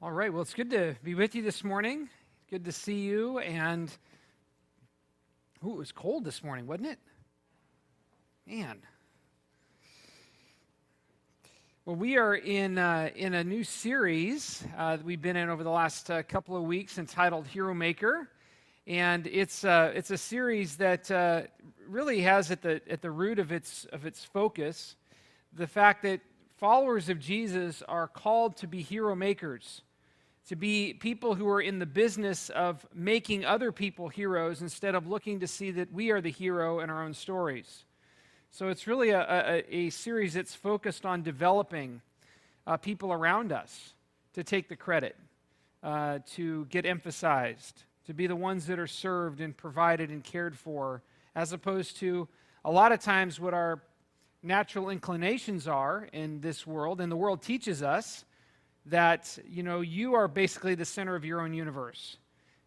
All right, well, it's good to be with you this morning. Good to see you. And, it was cold this morning, wasn't it? Man. Well, we are in a new series that we've been in over the last couple of weeks entitled Hero Maker. And it's a series that really has at the root of its focus the fact that followers of Jesus are called to be hero makers, to be people who are in the business of making other people heroes instead of looking to see that we are the hero in our own stories. So it's really a series that's focused on developing people around us to take the credit, to get emphasized, to be the ones that are served and provided and cared for, as opposed to a lot of times what our natural inclinations are in this world, and the world teaches us that, you are basically the center of your own universe.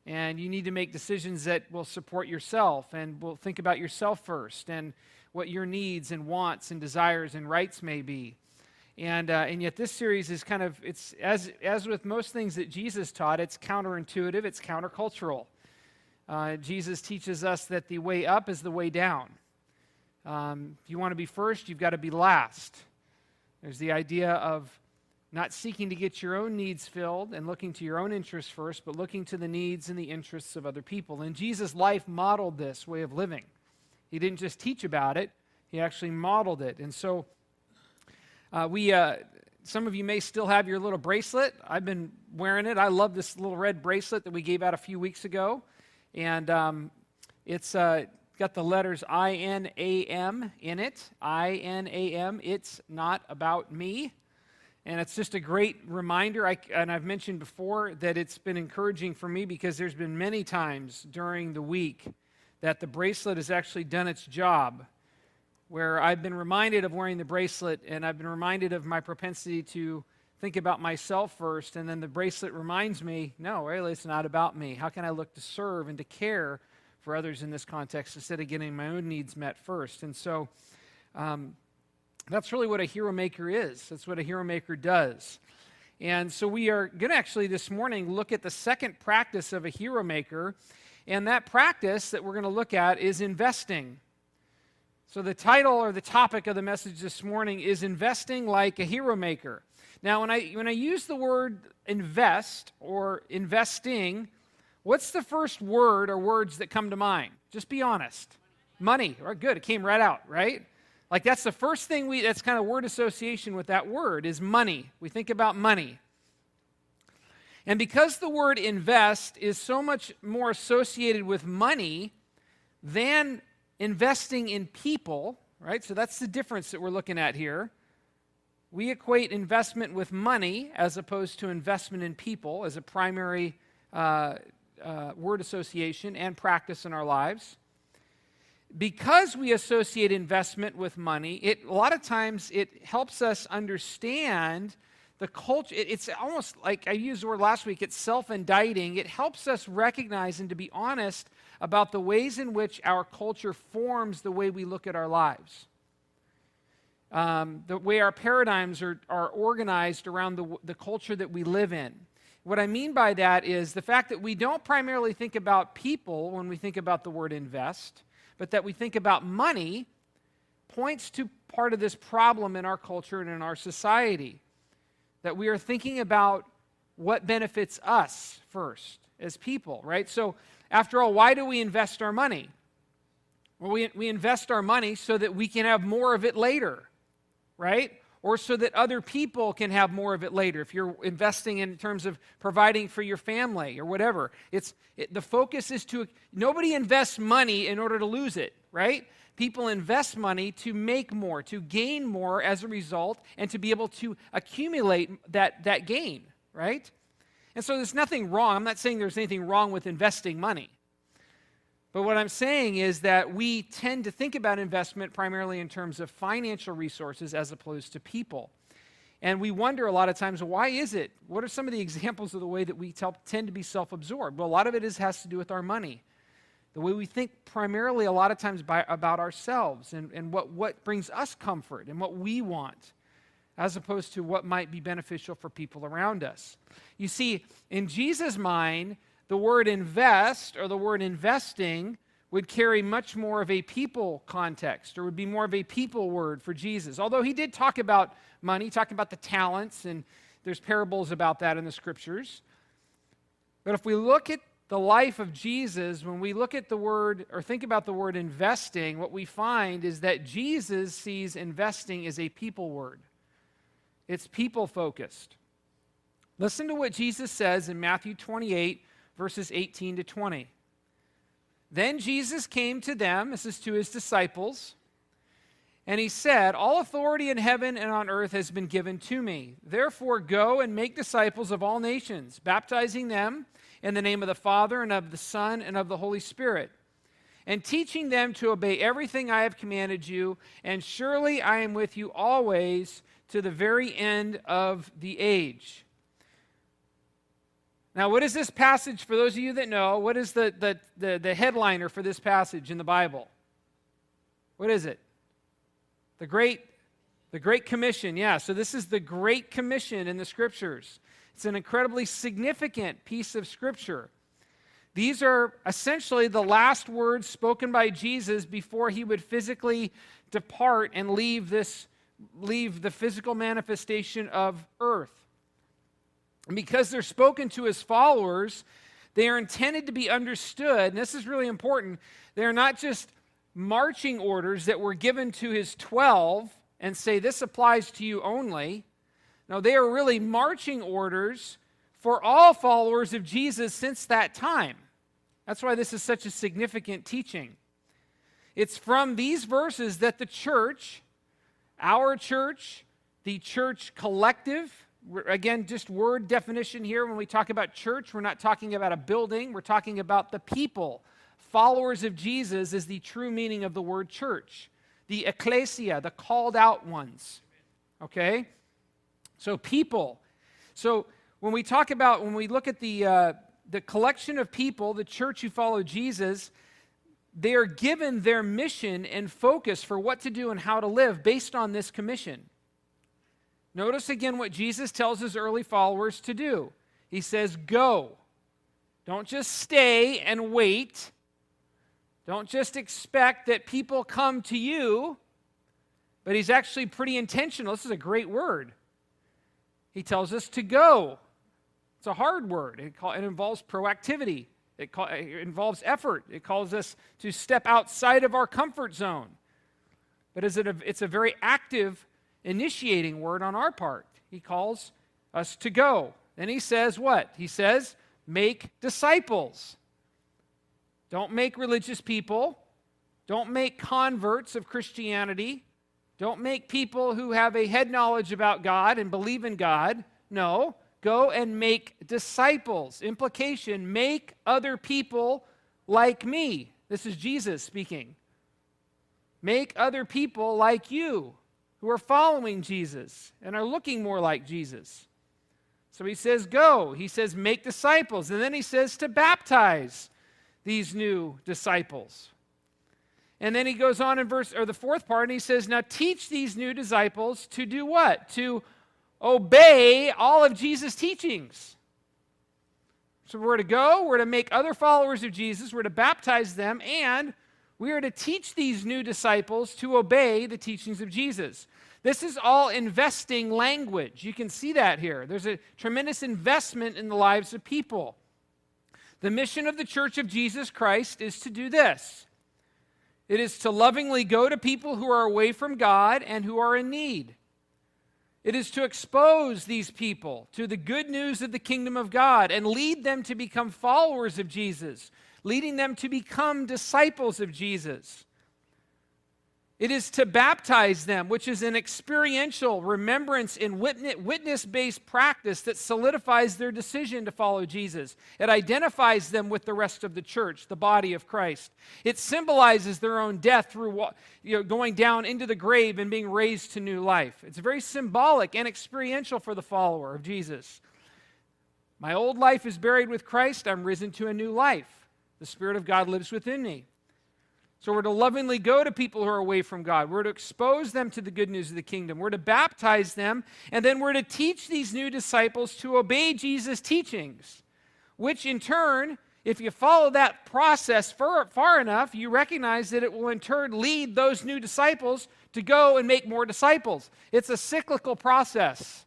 And you need to make decisions that will support yourself and will think about yourself first and what your needs and wants and desires and rights may be. And yet this series is it's as with most things that Jesus taught, it's counterintuitive, it's countercultural. Jesus teaches us that the way up is the way down. If you want to be first, you've got to be last. There's the idea of not seeking to get your own needs filled and looking to your own interests first, but looking to the needs and the interests of other people. And Jesus' life modeled this way of living. He didn't just teach about it, he actually modeled it. And so some of you may still have your little bracelet. I've been wearing it. I love this little red bracelet that we gave out a few weeks ago. And it's got the letters I-N-A-M in it. I-N-A-M, it's not about me. And it's just a great reminder, and I've mentioned before that it's been encouraging for me because there's been many times during the week that the bracelet has actually done its job, where I've been reminded of wearing the bracelet, and I've been reminded of my propensity to think about myself first, and then the bracelet reminds me, no, really, it's not about me. How can I look to serve and to care for others in this context instead of getting my own needs met first? And so that's really what a hero maker is. That's what a hero maker does. And so we are going to actually this morning look at the second practice of a hero maker, and that practice that we're going to look at is investing. So the title or the topic of the message this morning is investing like a hero maker. Now, when I use the word invest or investing, what's the first word or words that come to mind? Just be honest. Money. All right, good. It came right out, right? Like that's the first thing that's kind of word association with that word is money. We think about money. And because the word invest is so much more associated with money than investing in people, right? So that's the difference that we're looking at here. We equate investment with money as opposed to investment in people as a primary word association and practice in our lives. Because we associate investment with money, a lot of times it helps us understand the culture. It's almost like I used the word last week, it's self-indicting. It helps us recognize and to be honest about the ways in which our culture forms the way we look at our lives. The way our paradigms are organized around the culture that we live in. What I mean by that is the fact that we don't primarily think about people when we think about the word invest, but that we think about money points to part of this problem in our culture and in our society. That we are thinking about what benefits us first as people, right? So after all, why do we invest our money? Well, we invest our money so that we can have more of it later, right? Or so that other people can have more of it later. If you're investing in terms of providing for your family or whatever, the focus is nobody invests money in order to lose it, right? People invest money to make more, to gain more as a result, and to be able to accumulate that gain, right? And so there's nothing wrong. I'm not saying there's anything wrong with investing money. But what I'm saying is that we tend to think about investment primarily in terms of financial resources as opposed to people. And we wonder a lot of times, why is it? What are some of the examples of the way that we tend to be self-absorbed? Well, a lot of it has to do with our money. The way we think primarily a lot of times about ourselves and what brings us comfort and what we want. as opposed to what might be beneficial for people around us. You see, in Jesus' mind, the word invest or the word investing would carry much more of a people context, or would be more of a people word for Jesus. Although he did talk about money, talk about the talents, and there's parables about that in the scriptures. But if we look at the life of Jesus, when we look at the word or think about the word investing, what we find is that Jesus sees investing as a people word. It's people focused. Listen to what Jesus says in Matthew 28, verses 18 to 20. Then Jesus came to them, this is to his disciples, and he said, "All authority in heaven and on earth has been given to me. Therefore go and make disciples of all nations, baptizing them in the name of the Father and of the Son and of the Holy Spirit, and teaching them to obey everything I have commanded you, and surely I am with you always to the very end of the age." Now, what is this passage, for those of you that know, what is the headliner for this passage in the Bible? What is it? The Great Commission, yeah. So this is the Great Commission in the Scriptures. It's an incredibly significant piece of Scripture. These are essentially the last words spoken by Jesus before he would physically depart and leave the physical manifestation of earth. And because they're spoken to his followers, they are intended to be understood, and this is really important. They are not just marching orders that were given to his 12 and say, this applies to you only. No, they are really marching orders for all followers of Jesus since that time. That's why this is such a significant teaching. It's from these verses that the church, our church, the church collective, again, just word definition here. When we talk about church, we're not talking about a building. We're talking about the people. Followers of Jesus is the true meaning of the word church. The ecclesia, the called out ones. Okay? So people. So when we look at the collection of people, the church who follow Jesus, they are given their mission and focus for what to do and how to live based on this commission. Notice again what Jesus tells his early followers to do. He says, go. Don't just stay and wait. Don't just expect that people come to you. But he's actually pretty intentional. This is a great word. He tells us to go. It's a hard word. It involves proactivity. It involves effort. It calls us to step outside of our comfort zone. But it's a very active initiating word on our part. He calls us to go. Then he says what? He says, make disciples. Don't make religious people. Don't make converts of Christianity. Don't make people who have a head knowledge about God and believe in God. No, go and make disciples. Implication, make other people like me. This is Jesus speaking. Make other people like you, who are following Jesus and are looking more like Jesus. So he says, go. He says, make disciples. And then he says to baptize these new disciples. And then he goes on in the fourth part, and he says, now teach these new disciples to do what? To obey all of Jesus' teachings. So we're to go, we're to make other followers of Jesus, we're to baptize them, and we are to teach these new disciples to obey the teachings of Jesus. This is all investing language. You can see that here. There's a tremendous investment in the lives of people. The mission of the Church of Jesus Christ is to do this. It is to lovingly go to people who are away from God and who are in need. It is to expose these people to the good news of the kingdom of God and lead them to become followers of Jesus, leading them to become disciples of Jesus. It is to baptize them, which is an experiential remembrance and witness-based practice that solidifies their decision to follow Jesus. It identifies them with the rest of the church, the body of Christ. It symbolizes their own death through going down into the grave and being raised to new life. It's very symbolic and experiential for the follower of Jesus. My old life is buried with Christ. I'm risen to a new life. The Spirit of God lives within me. So we're to lovingly go to people who are away from God. We're to expose them to the good news of the kingdom. We're to baptize them, and then we're to teach these new disciples to obey Jesus' teachings, which in turn, if you follow that process far enough, you recognize that it will in turn lead those new disciples to go and make more disciples. It's a cyclical process.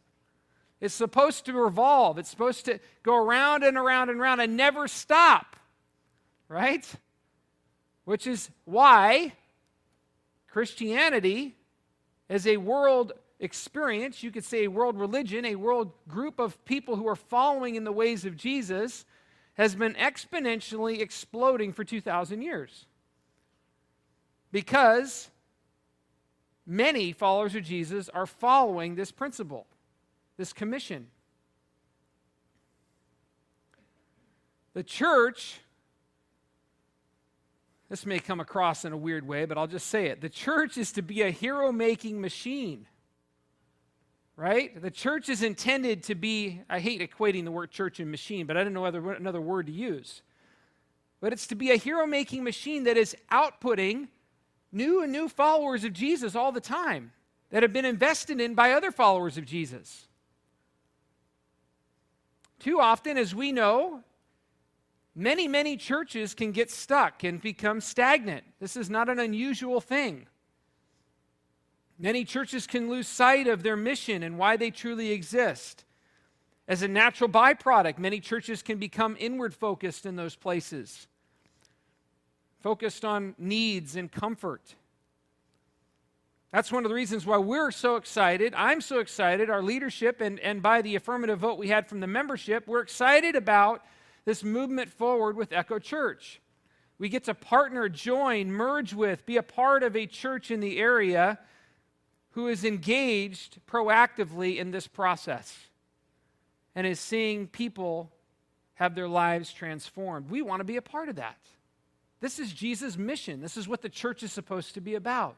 It's supposed to revolve. It's supposed to go around and around and around and never stop, right? Which is why Christianity, as a world experience, you could say a world religion, a world group of people who are following in the ways of Jesus, has been exponentially exploding for 2,000 years. Because many followers of Jesus are following this principle, this commission. The church, this may come across in a weird way, but I'll just say it. The church is to be a hero-making machine, right? The church is intended to be, I hate equating the word church and machine, but I don't know another word to use. But it's to be a hero-making machine that is outputting new and new followers of Jesus all the time that have been invested in by other followers of Jesus. Too often, as we know, many churches can get stuck and become stagnant. This is not an unusual thing. Many churches can lose sight of their mission and why they truly exist. As a natural byproduct, many churches can become inward focused in those places, focused on needs and comfort. That's one of the reasons why we're so excited. I'm so excited, our leadership, and by the affirmative vote we had from the membership, we're excited about this movement forward with Echo Church. We get to partner, join, merge with, be a part of a church in the area who is engaged proactively in this process and is seeing people have their lives transformed. We want to be a part of that. This is Jesus' mission. This is what the church is supposed to be about.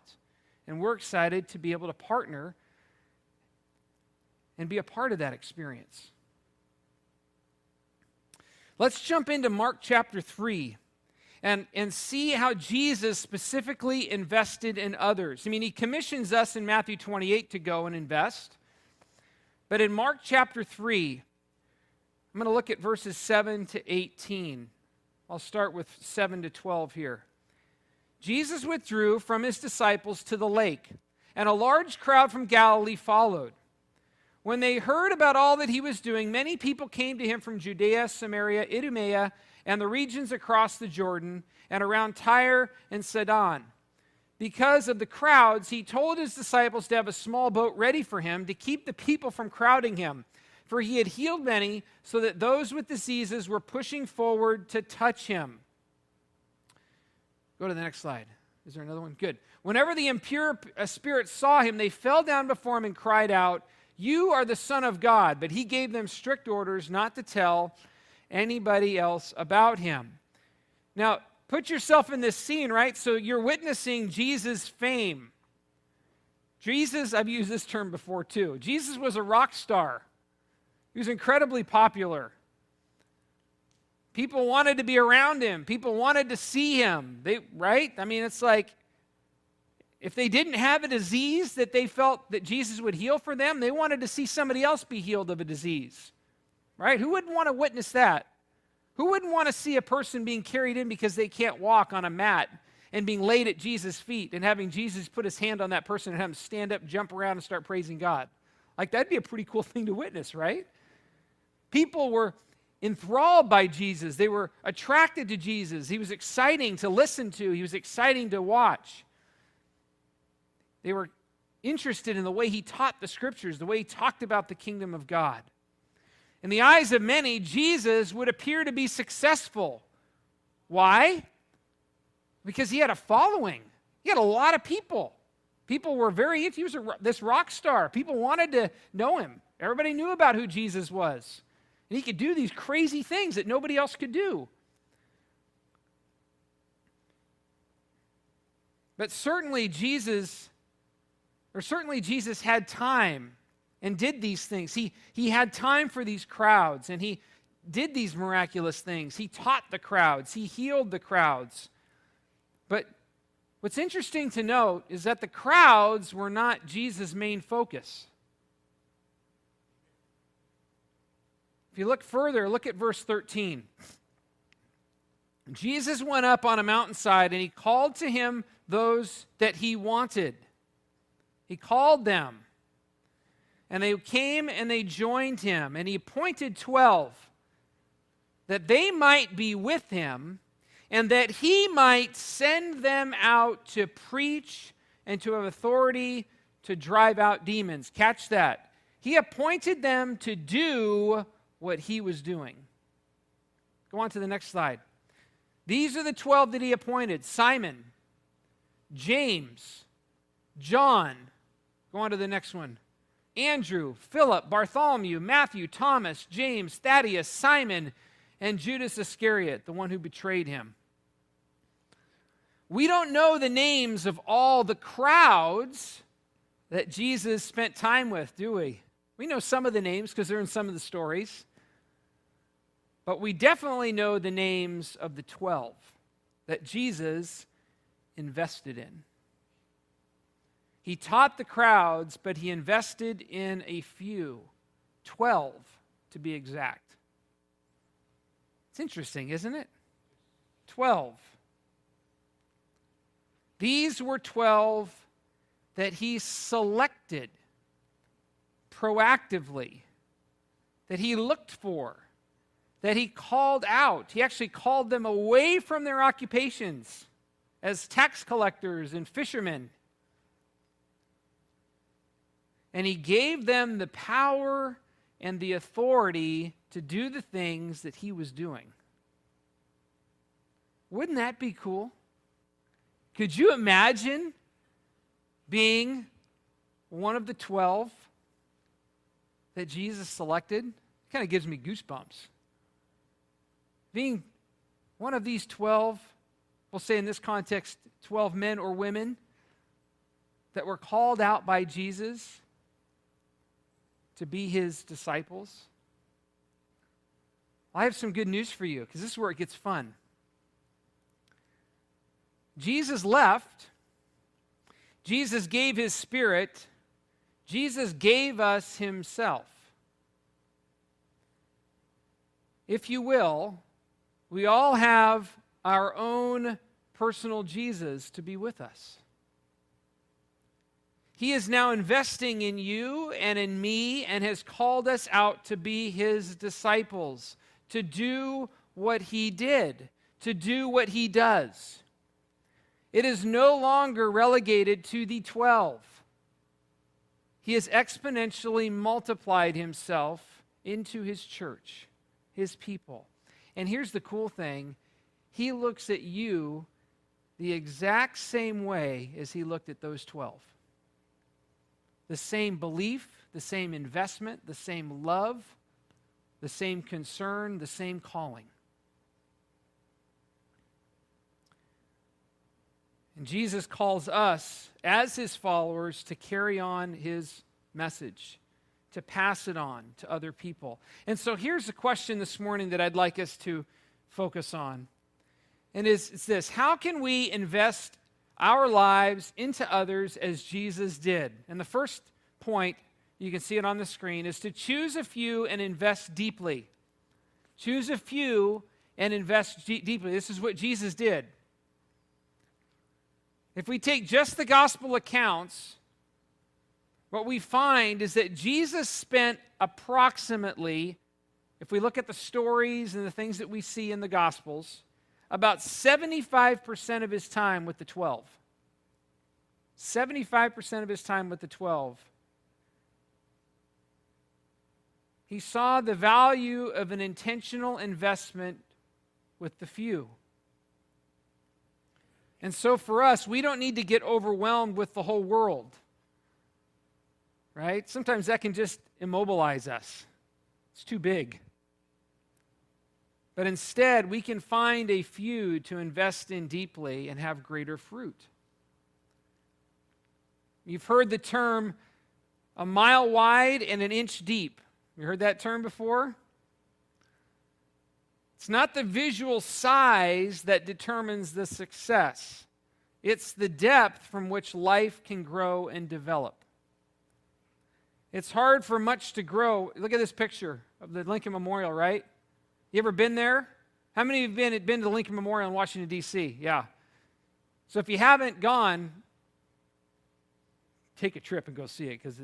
And we're excited to be able to partner and be a part of that experience. Let's jump into Mark chapter 3 and see how Jesus specifically invested in others. I mean, he commissions us in Matthew 28 to go and invest. But in Mark chapter 3, I'm going to look at verses 7 to 18. I'll start with 7 to 12 here. Jesus withdrew from his disciples to the lake, and a large crowd from Galilee followed. When they heard about all that he was doing, many people came to him from Judea, Samaria, Idumea, and the regions across the Jordan, and around Tyre and Sidon. Because of the crowds, he told his disciples to have a small boat ready for him to keep the people from crowding him, for he had healed many, so that those with diseases were pushing forward to touch him. Go to the next slide. Is there another one? Good. Whenever the impure spirits saw him, they fell down before him and cried out, "You are the Son of God." But he gave them strict orders not to tell anybody else about him. Now, put yourself in this scene, right? So you're witnessing Jesus' fame. Jesus, I've used this term before too. Jesus was a rock star. He was incredibly popular. People wanted to be around him. People wanted to see him. Right? I mean, it's like, if they didn't have a disease that they felt that Jesus would heal for them, they wanted to see somebody else be healed of a disease. Right? Who wouldn't want to witness that? Who wouldn't want to see a person being carried in because they can't walk on a mat and being laid at Jesus' feet and having Jesus put his hand on that person and have them stand up, jump around, and start praising God? Like, that'd be a pretty cool thing to witness, right? People were enthralled by Jesus. They were attracted to Jesus. He was exciting to listen to. He was exciting to watch. They were interested in the way he taught the scriptures, the way he talked about the kingdom of God. In the eyes of many, Jesus would appear to be successful. Why? Because he had a following. He had a lot of people. People were very into him. He was this rock star. People wanted to know him. Everybody knew about who Jesus was. And he could do these crazy things that nobody else could do. But certainly Jesus had time and did these things. He had time for these crowds, and he did these miraculous things. He taught the crowds. He healed the crowds. But What's interesting to note is that the crowds were not Jesus' main focus. If you look further, look at verse 13. Jesus went up on a mountainside and he called to him those that he wanted. He called them. And they came and they joined him. And he appointed 12 that they might be with him and that he might send them out to preach and to have authority to drive out demons. Catch that. He appointed them to do what he was doing. Go on to the next slide. These are the 12 that he appointed: Simon, James, John. Go on to the next one. Andrew, Philip, Bartholomew, Matthew, Thomas, James, Thaddeus, Simon, and Judas Iscariot, the one who betrayed him. We don't know the names of all the crowds that Jesus spent time with, do we? We know some of the names because they're in some of the stories. But we definitely know the names of the 12 that Jesus invested in. He taught the crowds, but he invested in a few, 12 to be exact. It's interesting, isn't it? 12. These were 12 that he selected proactively, that he looked for, that he called out. He actually called them away from their occupations as tax collectors and fishermen. And he gave them the power and the authority to do the things that he was doing. Wouldn't that be cool? Could you imagine being one of the 12 that Jesus selected? It kind of gives me goosebumps. Being one of these 12, we'll say in this context, 12 men or women that were called out by Jesus to be his disciples. I have some good news for you, because this is where it gets fun. Jesus left. Jesus gave his Spirit. Jesus gave us himself. If you will, we all have our own personal Jesus to be with us. He is now investing in you and in me and has called us out to be his disciples, to do what he did, to do what he does. It is no longer relegated to the 12. He has exponentially multiplied himself into his church, his people. And here's the cool thing. He looks at you the exact same way as he looked at those 12. The same belief, the same investment, the same love, the same concern, the same calling. And Jesus calls us, as his followers, to carry on his message, to pass it on to other people. And so here's a question this morning that I'd like us to focus on. And it's this: how can we invest our lives into others as Jesus did? And the first point, you can see it on the screen, is to choose a few and invest deeply. Choose a few and invest deeply. This is what Jesus did. If we take just the gospel accounts, what we find is that Jesus spent approximately, if we look at the stories and the things that we see in the Gospels, about 75% of his time with the 12. 75% of his time with the 12. He saw the value of an intentional investment with the few. And so for us, we don't need to get overwhelmed with the whole world. Right? Sometimes that can just immobilize us. It's too big. But instead, we can find a few to invest in deeply and have greater fruit. You've heard the term a mile wide and an inch deep. You heard that term before? It's not the visual size that determines the success. It's the depth from which life can grow and develop. It's hard for much to grow. Look at this picture of the Lincoln Memorial, right? You ever been there? How many of you have been to the Lincoln Memorial in Washington, D.C.? Yeah. So if you haven't gone, take a trip and go see it, because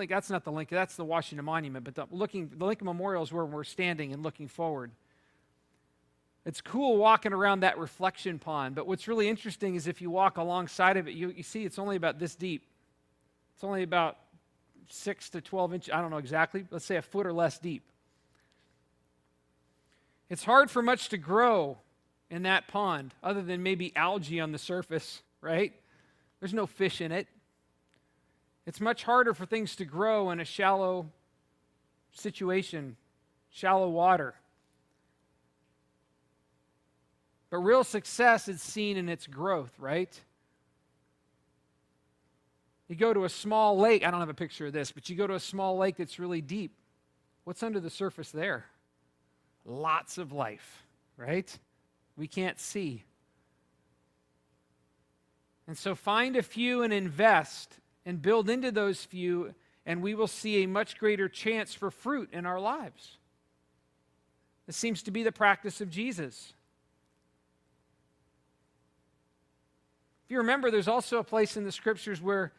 that's not the Lincoln, that's the Washington Monument, but the Lincoln Memorial is where we're standing and looking forward. It's cool walking around that reflection pond, but what's really interesting is if you walk alongside of it, you see it's only about this deep. It's only about 6 to 12 inches, I don't know exactly, let's say a foot or less deep. It's hard for much to grow in that pond, other than maybe algae on the surface, right? There's no fish in it. It's much harder for things to grow in a shallow situation, shallow water. But real success is seen in its growth, right? You go to a small lake, I don't have a picture of this, but you go to a small lake that's really deep. What's under the surface there? Lots of life, right? We can't see. And so find a few and invest and build into those few, and we will see a much greater chance for fruit in our lives. This seems to be the practice of Jesus. If you remember, there's also a place in the scriptures where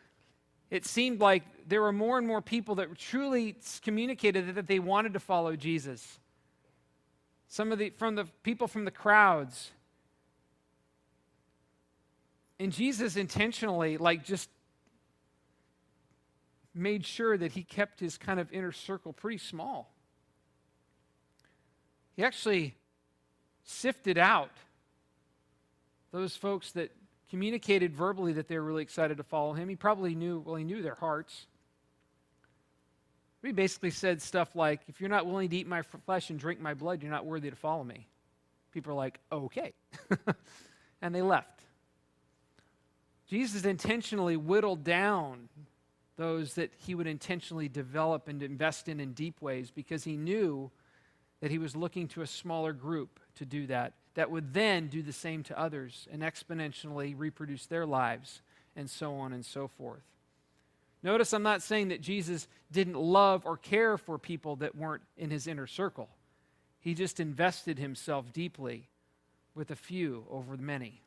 it seemed like there were more and more people that truly communicated that they wanted to follow Jesus. Some of the people from the crowds. And Jesus intentionally, just made sure that he kept his kind of inner circle pretty small. He actually sifted out those folks that communicated verbally that they were really excited to follow him. He probably knew their hearts. He basically said stuff like, if you're not willing to eat my flesh and drink my blood, you're not worthy to follow me. People are like, okay. And they left. Jesus intentionally whittled down those that he would intentionally develop and invest in deep ways, because he knew that he was looking to a smaller group to do that would then do the same to others and exponentially reproduce their lives, and so on and so forth. Notice I'm not saying that Jesus didn't love or care for people that weren't in his inner circle. He just invested himself deeply with a few over many.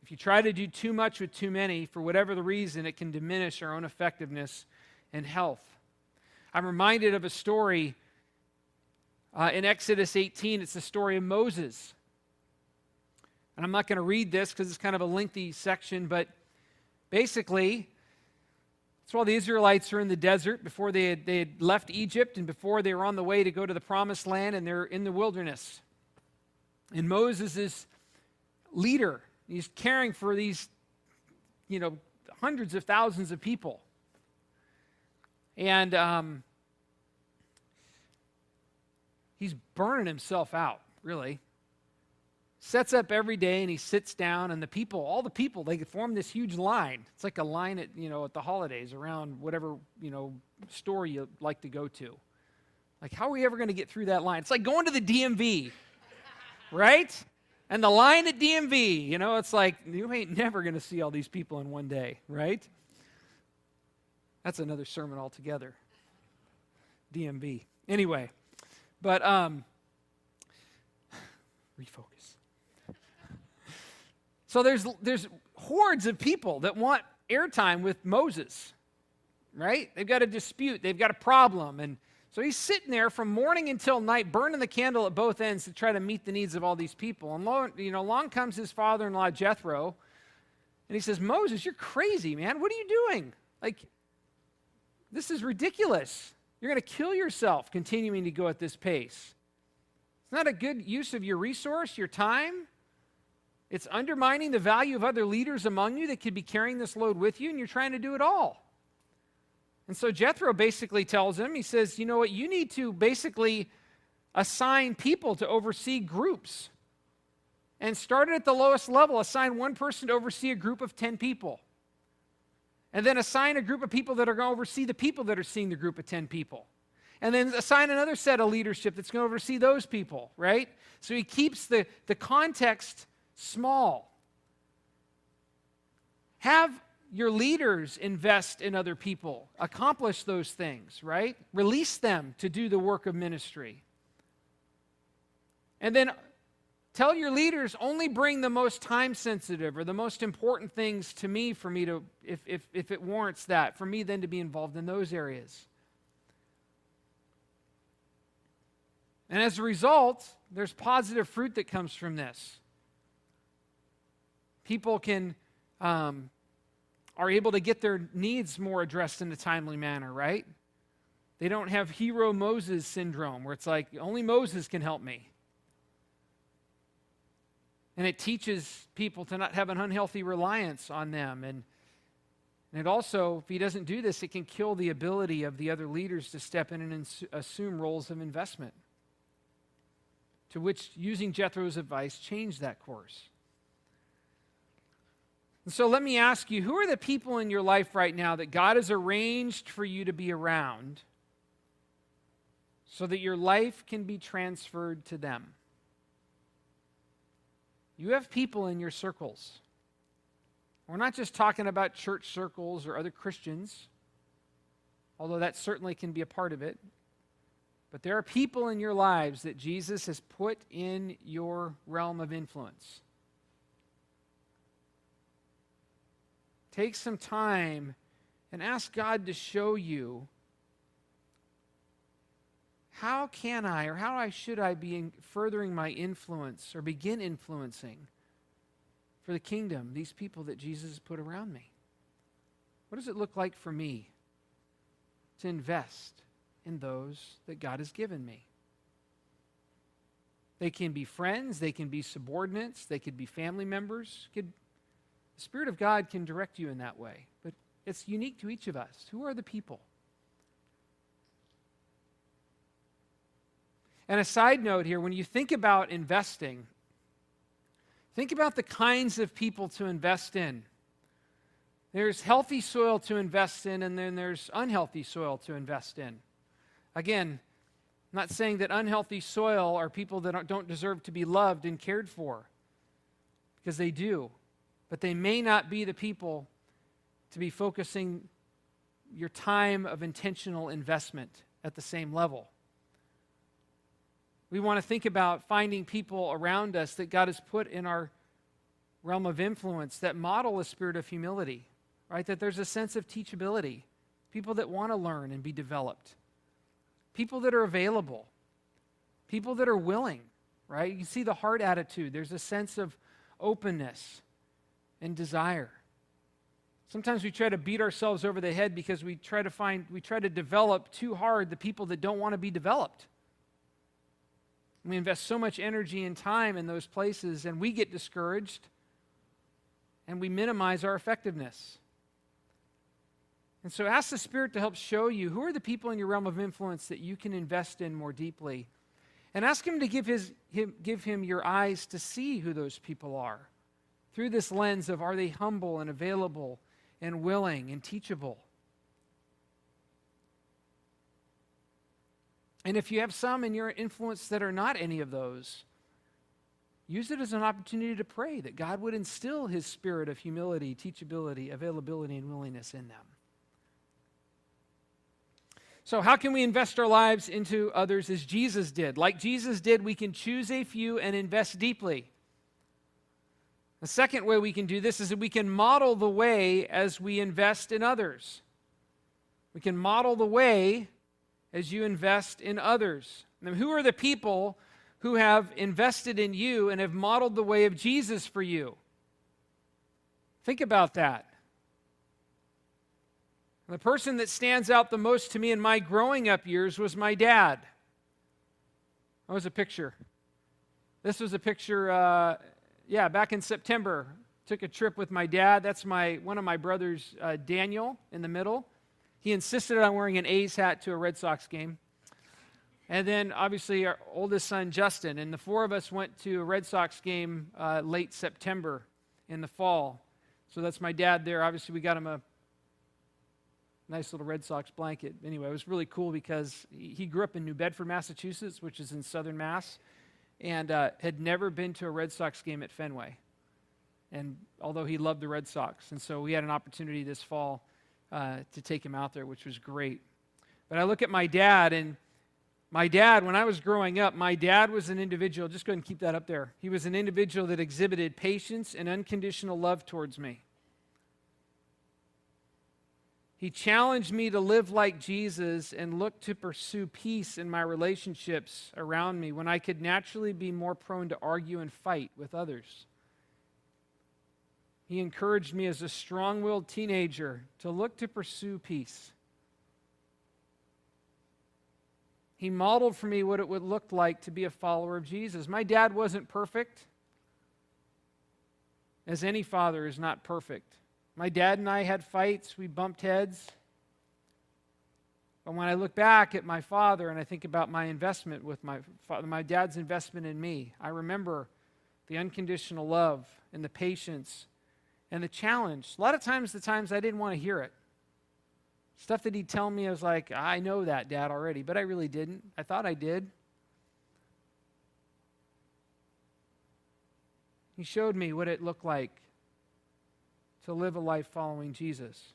If you try to do too much with too many, for whatever the reason, it can diminish our own effectiveness and health. I'm reminded of a story in Exodus 18. It's the story of Moses. And I'm not going to read this because it's kind of a lengthy section, but basically, it's while the Israelites are in the desert, before they had left Egypt and before they were on the way to go to the promised land, and they're in the wilderness. And Moses is leader. He's caring for these, hundreds of thousands of people. And he's burning himself out, really. Sets up every day and he sits down, and all the people, they form this huge line. It's like a line at the holidays around whatever, store you like to go to. Like, how are we ever going to get through that line? It's like going to the DMV, right? And the line at DMV, it's like, you ain't never going to see all these people in one day, right? That's another sermon altogether. DMV. Anyway, but refocus. So there's hordes of people that want airtime with Moses, right? They've got a dispute. They've got a problem. And so he's sitting there from morning until night, burning the candle at both ends to try to meet the needs of all these people. And along comes his father-in-law, Jethro, and he says, Moses, you're crazy, man. What are you doing? This is ridiculous. You're going to kill yourself continuing to go at this pace. It's not a good use of your resource, your time. It's undermining the value of other leaders among you that could be carrying this load with you, and you're trying to do it all. And so Jethro basically tells him, he says, you know what, you need to basically assign people to oversee groups. And start it at the lowest level. Assign one person to oversee a group of 10 people. And then assign a group of people that are going to oversee the people that are seeing the group of 10 people. And then assign another set of leadership that's going to oversee those people, right? So he keeps the context small. Have your leaders invest in other people, accomplish those things, right? Release them to do the work of ministry. And then tell your leaders, only bring the most time-sensitive or the most important things to me for me to, if it warrants that, for me then to be involved in those areas. And as a result, there's positive fruit that comes from this. People are able to get their needs more addressed in a timely manner, right? They don't have hero Moses syndrome where it's like, only Moses can help me. And it teaches people to not have an unhealthy reliance on them. And it also, if he doesn't do this, it can kill the ability of the other leaders to step in and assume roles of investment. To which, using Jethro's advice, changed that course. And so let me ask you, who are the people in your life right now that God has arranged for you to be around so that your life can be transferred to them? You have people in your circles. We're not just talking about church circles or other Christians, although that certainly can be a part of it. But there are people in your lives that Jesus has put in your realm of influence. Take some time and ask God to show you, how can I or how should I be furthering my influence or begin influencing for the kingdom these people that Jesus has put around me? What does it look like for me to invest in those that God has given me? They can be friends, they can be subordinates, they could be family members. The Spirit of God can direct you in that way, but it's unique to each of us. Who are the people? And a side note here, when you think about investing, think about the kinds of people to invest in. There's healthy soil to invest in, and then there's unhealthy soil to invest in. Again, I'm not saying that unhealthy soil are people that don't deserve to be loved and cared for, because they do. But they may not be the people to be focusing your time of intentional investment at the same level. We want to think about finding people around us that God has put in our realm of influence that model a spirit of humility, right? That there's a sense of teachability, people that want to learn and be developed, people that are available, people that are willing, right? You can see the heart attitude. There's a sense of openness and desire. Sometimes we try to beat ourselves over the head because we try to develop too hard the people that don't want to be developed. We invest so much energy and time in those places, and we get discouraged, and we minimize our effectiveness. And so ask the Spirit to help show you who are the people in your realm of influence that you can invest in more deeply. And ask Him to give him your eyes to see who those people are through this lens of, are they humble and available and willing and teachable? And if you have some in your influence that are not any of those, use it as an opportunity to pray that God would instill His spirit of humility, teachability, availability, and willingness in them. So how can we invest our lives into others as Jesus did? Like Jesus did, we can choose a few and invest deeply. The second way we can do this is that we can model the way as we invest in others. We can model the way as you invest in others. And who are the people who have invested in you and have modeled the way of Jesus for you? Think about that. The person that stands out the most to me in my growing up years was my dad. That was a picture. This was a picture, back in September. Took a trip with my dad. That's one of my brothers, Daniel, in the middle. He insisted on wearing an A's hat to a Red Sox game. And then, obviously, our oldest son, Justin. And the four of us went to a Red Sox game late September in the fall. So that's my dad there. Obviously, we got him a nice little Red Sox blanket. Anyway, it was really cool because he grew up in New Bedford, Massachusetts, which is in southern Mass, and had never been to a Red Sox game at Fenway. And although he loved the Red Sox, and so we had an opportunity this fall to take him out there, which was great. But I look at my dad, and my dad, when I was growing up, my dad was an individual, just go ahead and keep that up there. He was an individual that exhibited patience and unconditional love towards me. He challenged me to live like Jesus and look to pursue peace in my relationships around me when I could naturally be more prone to argue and fight with others. He encouraged me as a strong-willed teenager to look to pursue peace. He modeled for me what it would look like to be a follower of Jesus. My dad wasn't perfect, as any father is not perfect. My dad and I had fights, we bumped heads. But when I look back at my father and I think about my investment with my dad's investment in me, I remember the unconditional love and the patience and the challenge. A lot of times, the times I didn't want to hear it. Stuff that he'd tell me, I was like, I know that, Dad, already, but I really didn't. I thought I did. He showed me what it looked like to live a life following Jesus.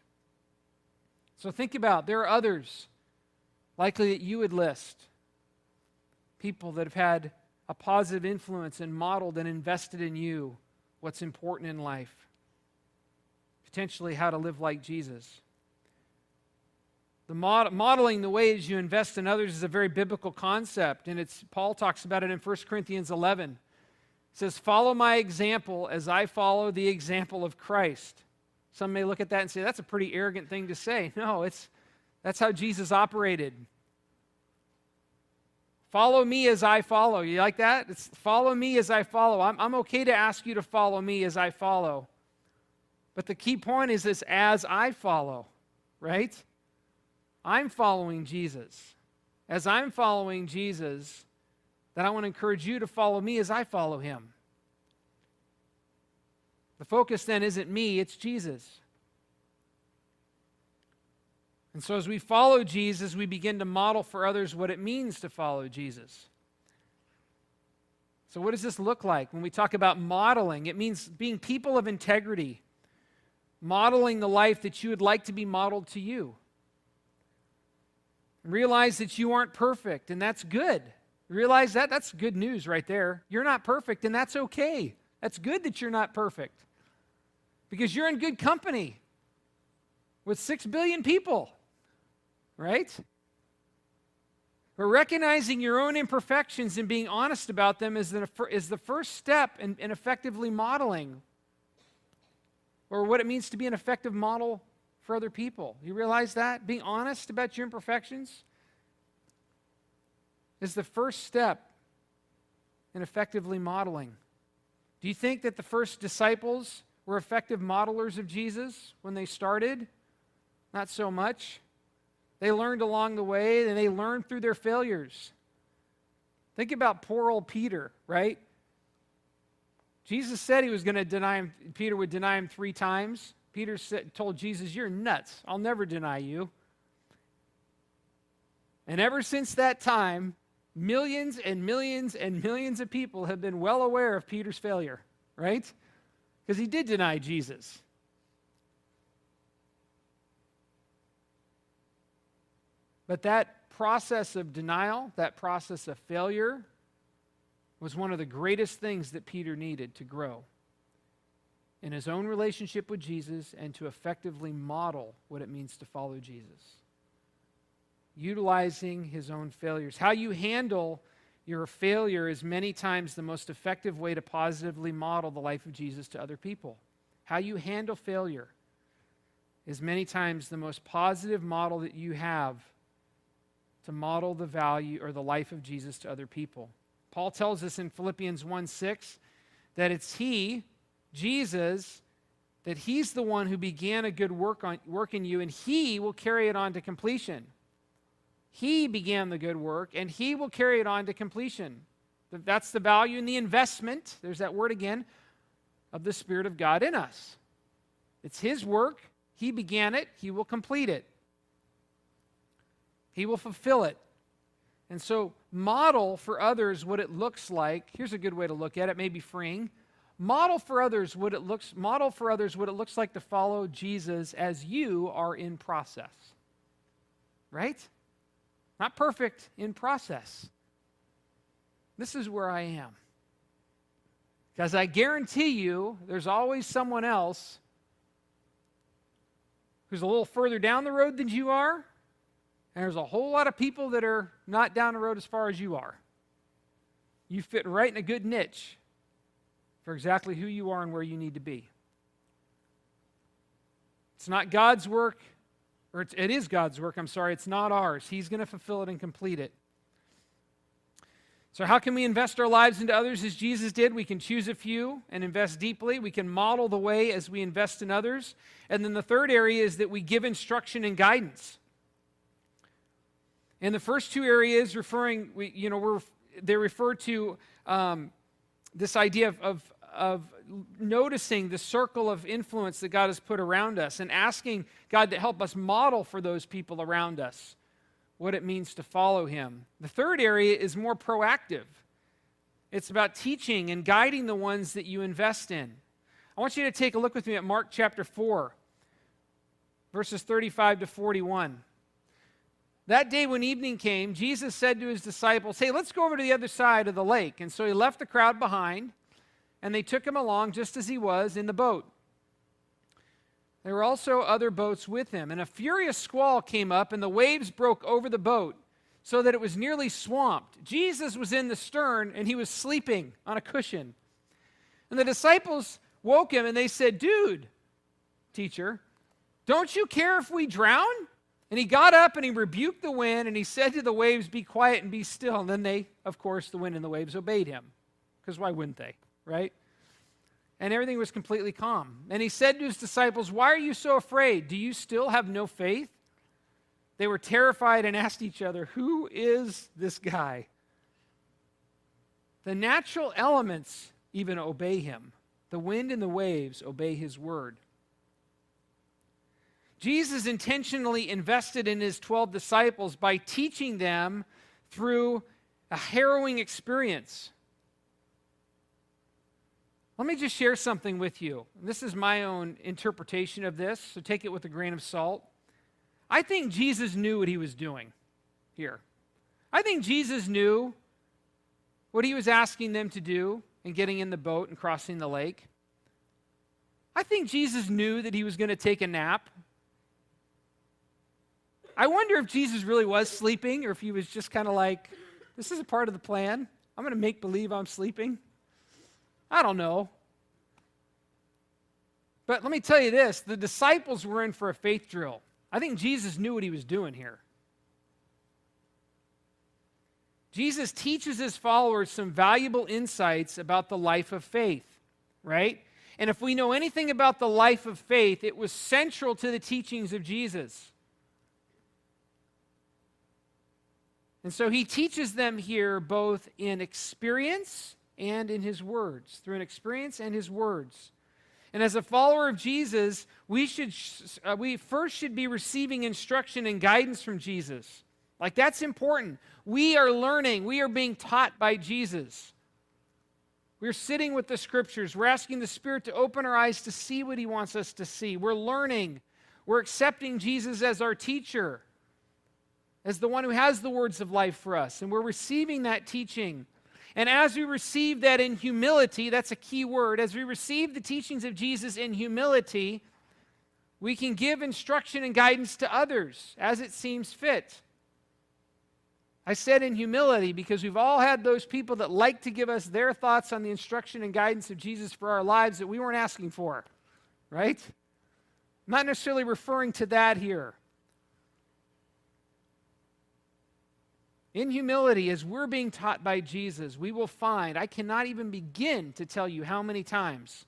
So think about, there are others likely that you would list. People that have had a positive influence and modeled and invested in you what's important in life. Potentially how to live like Jesus. The modeling the ways you invest in others is a very biblical concept, and Paul talks about it in 1 Corinthians 11. It says, follow my example as I follow the example of Christ. Some may look at that and say, that's a pretty arrogant thing to say. No, that's how Jesus operated. Follow me as I follow. You like that? It's follow me as I follow. I'm okay to ask you to follow me as I follow. But the key point is this, as I follow, right? I'm following Jesus. As I'm following Jesus, then I want to encourage you to follow me as I follow him. The focus then isn't me, it's Jesus. And so as we follow Jesus, we begin to model for others what it means to follow Jesus. So what does this look like? When we talk about modeling, it means being people of integrity, modeling the life that you would like to be modeled to you. Realize that you aren't perfect, and that's good. Realize that? That's good news right there. You're not perfect, and that's okay. That's good that you're not perfect. Because you're in good company with 6 billion people, right? But recognizing your own imperfections and being honest about them is the first step in effectively modeling, or what it means to be an effective model for other people. You realize that? Being honest about your imperfections is the first step in effectively modeling. Do you think that the first disciples were effective modelers of Jesus when they started? Not so much. They learned along the way, and they learned through their failures. Think about poor old Peter, right? Jesus said he was going to deny him. Peter would deny him 3 times. Peter told Jesus, you're nuts. I'll never deny you. And ever since that time, millions and millions and millions of people have been well aware of Peter's failure, right? Because he did deny Jesus. But that process of denial, that process of failure, was one of the greatest things that Peter needed to grow in his own relationship with Jesus and to effectively model what it means to follow Jesus. Utilizing his own failures. How you handle your failure is many times the most effective way to positively model the life of Jesus to other people. How you handle failure is many times the most positive model that you have to model the value or the life of Jesus to other people. Paul tells us in Philippians 1:6 that it's he, Jesus, that he's the one who began a good work in you, and he will carry it on to completion. He began the good work, and he will carry it on to completion. That's the value in the investment, there's that word again, of the Spirit of God in us. It's his work. He began it. He will complete it. He will fulfill it. And so model for others what it looks like. Here's a good way to look at it, maybe freeing. model for others what it looks like to follow Jesus as you are in process. Right? Not perfect, in process. This is where I am. Because I guarantee you, there's always someone else who's a little further down the road than you are, and there's a whole lot of people that are not down the road as far as you are. You fit right in a good niche for exactly who you are and where you need to be. It's not God's work, or it is God's work, it's not ours. He's going to fulfill it and complete it. So how can we invest our lives into others as Jesus did? We can choose a few and invest deeply. We can model the way as we invest in others. And then the third area is that we give instruction and guidance. In the first two areas, they refer to this idea of noticing the circle of influence that God has put around us and asking God to help us model for those people around us what it means to follow him. The third area is more proactive. It's about teaching and guiding the ones that you invest in. I want you to take a look with me at Mark chapter 4, verses 35 to 41. That day when evening came, Jesus said to his disciples, "Hey, let's go over to the other side of the lake." And so he left the crowd behind, and they took him along just as he was in the boat. There were also other boats with him, and a furious squall came up, and the waves broke over the boat, so that it was nearly swamped. Jesus was in the stern, and he was sleeping on a cushion. And the disciples woke him, and they said, "Dude, teacher, don't you care if we drown?" And he got up, and he rebuked the wind, and he said to the waves, "Be quiet and be still." And then they, of course, the wind and the waves obeyed him, because why wouldn't they, right? And everything was completely calm. And he said to his disciples, "Why are you so afraid? Do you still have no faith?" They were terrified and asked each other, "Who is this guy?" The natural elements even obey him. The wind and the waves obey his word. Jesus intentionally invested in his 12 disciples by teaching them through a harrowing experience. Let me just share something with you. This is my own interpretation of this, so take it with a grain of salt. I think Jesus knew what he was doing here. I think Jesus knew what he was asking them to do in getting in the boat and crossing the lake. I think Jesus knew that he was going to take a nap. I wonder if Jesus really was sleeping, or if he was just kind of like, this is a part of the plan. I'm going to make believe I'm sleeping. I don't know. But let me tell you this, the disciples were in for a faith drill. I think Jesus knew what he was doing here. Jesus teaches his followers some valuable insights about the life of faith, right? And if we know anything about the life of faith, it was central to the teachings of Jesus. And so he teaches them here both in experience and in his words, through an experience and his words. And as a follower of Jesus, we first should be receiving instruction and guidance from Jesus. Like, that's important. We are learning. We are being taught by Jesus. We're sitting with the scriptures. We're asking the Spirit to open our eyes to see what he wants us to see. We're learning. We're accepting Jesus as our teacher, as the one who has the words of life for us. And we're receiving that teaching. And as we receive that in humility, that's a key word, as we receive the teachings of Jesus in humility, we can give instruction and guidance to others as it seems fit. I said in humility because we've all had those people that like to give us their thoughts on the instruction and guidance of Jesus for our lives that we weren't asking for, right? I'm not necessarily referring to that here. In humility, as we're being taught by Jesus, we will find, I cannot even begin to tell you how many times,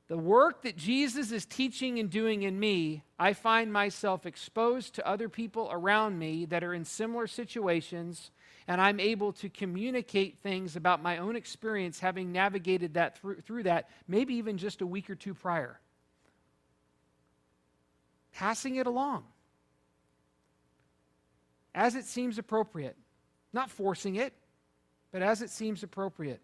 the work that Jesus is teaching and doing in me, I find myself exposed to other people around me that are in similar situations, and I'm able to communicate things about my own experience, having navigated that through that, maybe even just a week or two prior. Passing it along as it seems appropriate. Not forcing it, but as it seems appropriate.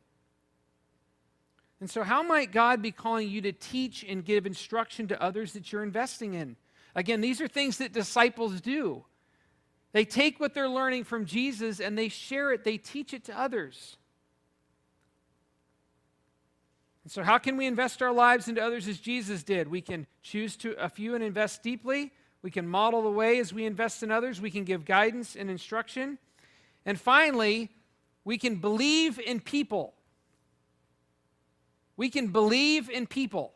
And so how might God be calling you to teach and give instruction to others that you're investing in? Again, these are things that disciples do. They take what they're learning from Jesus and they share it, they teach it to others. And so how can we invest our lives into others as Jesus did? We can choose to a few and invest deeply. We can model the way as we invest in others. We can give guidance and instruction. And finally, we can believe in people. We can believe in people.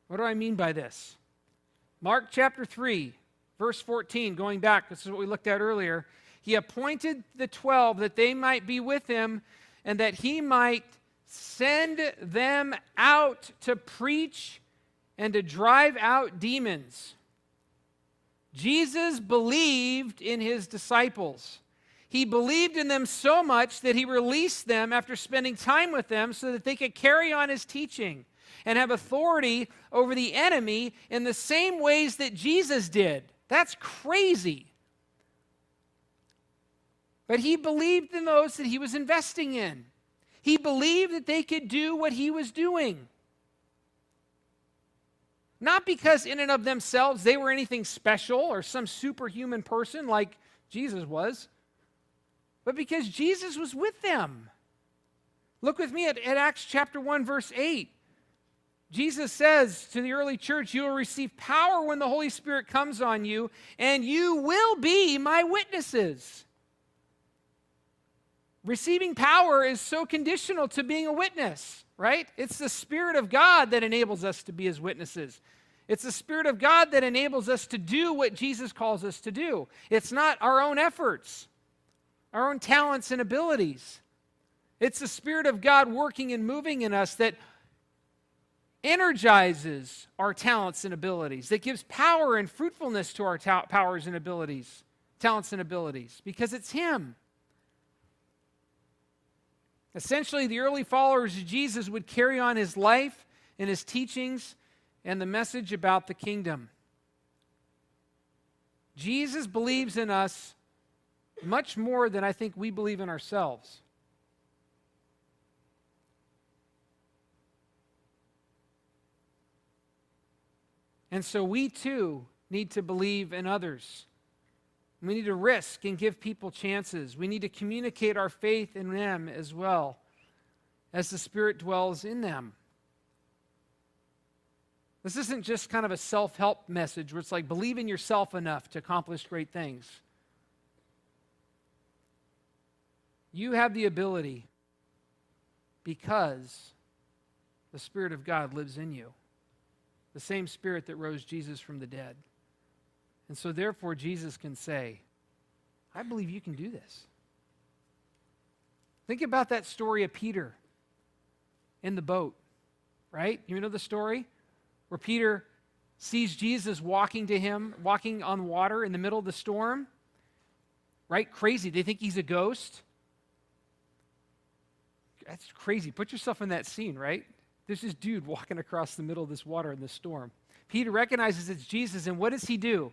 What do I mean by this? Mark chapter 3, verse 14, going back, this is what we looked at earlier. He appointed the 12 that they might be with him and that he might send them out to preach and to drive out demons. Jesus believed in his disciples. He believed in them so much that he released them after spending time with them so that they could carry on his teaching and have authority over the enemy in the same ways that Jesus did. That's crazy. But he believed in those that he was investing in. He believed that they could do what he was doing. Not because in and of themselves they were anything special or some superhuman person like Jesus was, but because Jesus was with them. Look with me at Acts chapter 1, verse 8. Jesus says to the early church, you will receive power when the Holy Spirit comes on you, and you will be my witnesses. Receiving power is so conditional to being a witness, right? It's the Spirit of God that enables us to be his witnesses. It's the Spirit of God that enables us to do what Jesus calls us to do. It's not our own efforts, our own talents and abilities. It's the Spirit of God working and moving in us that energizes our talents and abilities, that gives power and fruitfulness to our powers and abilities, talents and abilities, because it's him. Essentially, the early followers of Jesus would carry on his life and his teachings and the message about the kingdom. Jesus believes in us much more than I think we believe in ourselves. And so we too need to believe in others. We need to risk and give people chances. We need to communicate our faith in them as well as the Spirit dwells in them. This isn't just kind of a self-help message where it's like believe in yourself enough to accomplish great things. You have the ability because the Spirit of God lives in you. The same Spirit that rose Jesus from the dead. And so therefore Jesus can say, I believe you can do this. Think about that story of Peter in the boat, right? You know the story? Where Peter sees Jesus walking to him, walking on water in the middle of the storm, right? Crazy. They think he's a ghost. That's crazy. Put yourself in that scene, right? There's this dude walking across the middle of this water in the storm. Peter recognizes it's Jesus, and what does he do?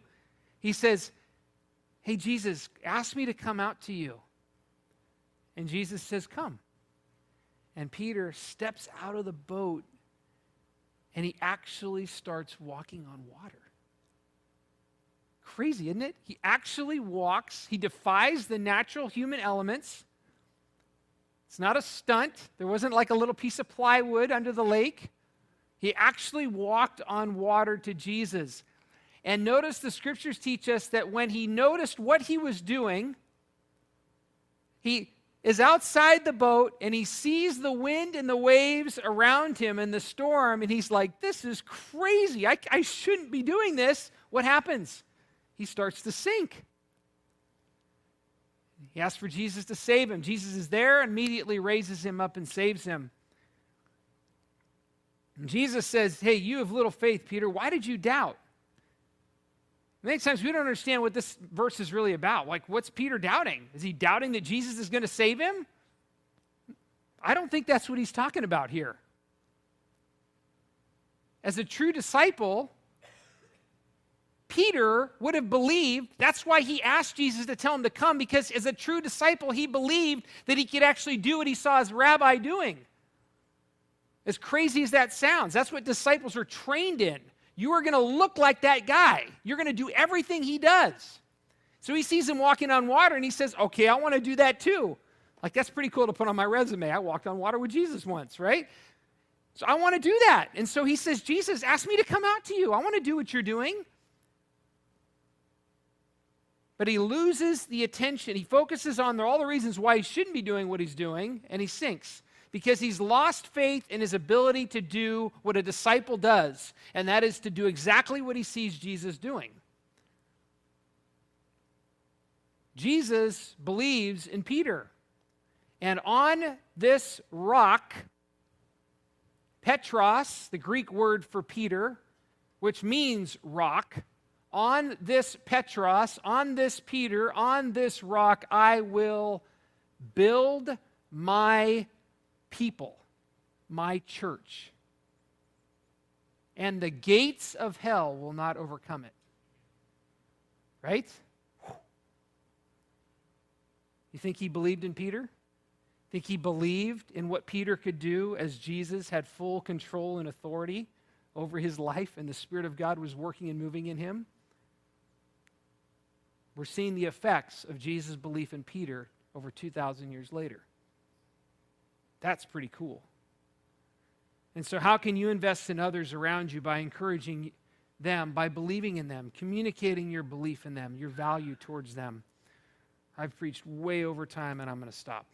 He says, hey, Jesus, ask me to come out to you. And Jesus says, come. And Peter steps out of the boat, and he actually starts walking on water. Crazy, isn't it? He actually walks. He defies the natural human elements. It's not a stunt. There wasn't like a little piece of plywood under the lake. He actually walked on water to Jesus. And notice the scriptures teach us that when he noticed what he was doing, he is outside the boat and he sees the wind and the waves around him and the storm, and he's like, this is crazy. I shouldn't be doing this. What happens? He starts to sink. He asks for Jesus to save him. Jesus is there, immediately raises him up and saves him. And Jesus says, hey, you have little faith, Peter. Why did you doubt? Many times we don't understand what this verse is really about. Like, what's Peter doubting? Is he doubting that Jesus is going to save him? I don't think that's what he's talking about here. As a true disciple, Peter would have believed, that's why he asked Jesus to tell him to come, because as a true disciple, he believed that he could actually do what he saw his rabbi doing. As crazy as that sounds, that's what disciples are trained in. You are going to look like that guy. You're going to do everything he does. So he sees him walking on water and he says, okay, I want to do that too. Like, that's pretty cool to put on my resume. I walked on water with Jesus once, right? So I want to do that. And so he says, Jesus, ask me to come out to you. I want to do what you're doing. But he loses the attention. He focuses on all the reasons why he shouldn't be doing what he's doing, and he sinks because he's lost faith in his ability to do what a disciple does, and that is to do exactly what he sees Jesus doing. Jesus believes in Peter. And on this rock, Petros, the Greek word for Peter, which means rock, on this Petros, on this Peter, on this rock, I will build my people, my church. And the gates of hell will not overcome it. Right? You think he believed in Peter? Think he believed in what Peter could do as Jesus had full control and authority over his life and the Spirit of God was working and moving in him? We're seeing the effects of Jesus' belief in Peter over 2,000 years later. That's pretty cool. And so how can you invest in others around you? By encouraging them, by believing in them, communicating your belief in them, your value towards them. I've preached way over time, and I'm going to stop.